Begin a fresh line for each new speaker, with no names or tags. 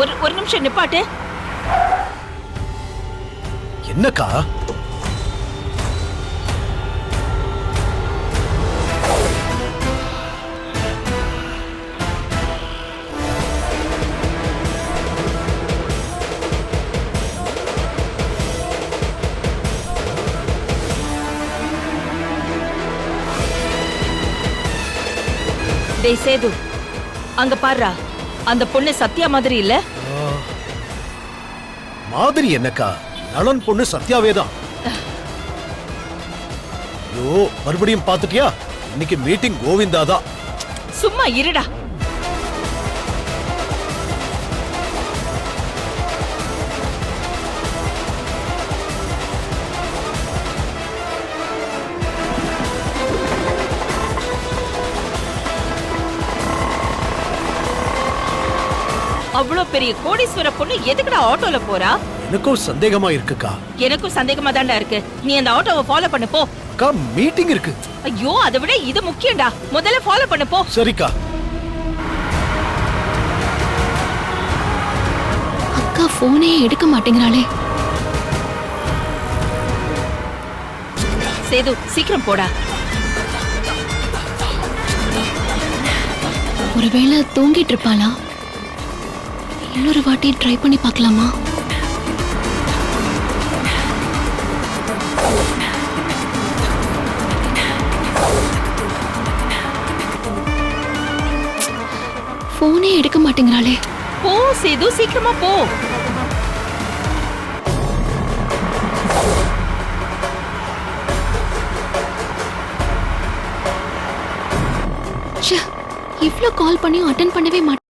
ஒரு ஒரு நிமிஷம் நிப்பாட்டு.
என்னக்கா?
டேய் சேது, அங்க பாருடா, அந்த பொண்ணு சத்யா மாதிரி இல்ல?
மாதிரி என்னக்கா? நலன் பொண்ணு சத்யாவே தான். ஐயோ, மறுபடியும் பாத்துட்டியா? இன்னைக்கு மீட்டிங் கோவிந்தா தான்.
சும்மா இருடா. அவ்வளவு பெரிய கோடீஸ்வர பொண்ணு எதுக்குடா ஆட்டோல போறா?
எனக்கும் சந்தேகமா இருக்குக்கா.
எனக்கும் சந்தேகமா தான்டா இருக்கு. நீ அந்த ஆட்டோவை ஃபாலோ பண்ணு போ.
அக்கா, மீட்டிங் இருக்கு.
ஐயோ, அதை விட இது முக்கியம்டா. முதல்ல ஃபாலோ பண்ணு போ.
சரிக்கா.
அக்கா போனே எடுக்க மாட்டேங்கிறாளே.
சேது, சீக்கிரம் போடா.
ஒருவேளை தூங்கிட்டு இருப்பாளா? இன்னொரு வாட்டி ட்ரை பண்ணி பார்க்கலாமா? போனே எடுக்க மாட்டேங்கிறாளே.
போ சேது, சீக்கிரமா போ.
இவ்ளோ கால் பண்ணி அட்டென்ட் பண்ணவே மாட்டேன்.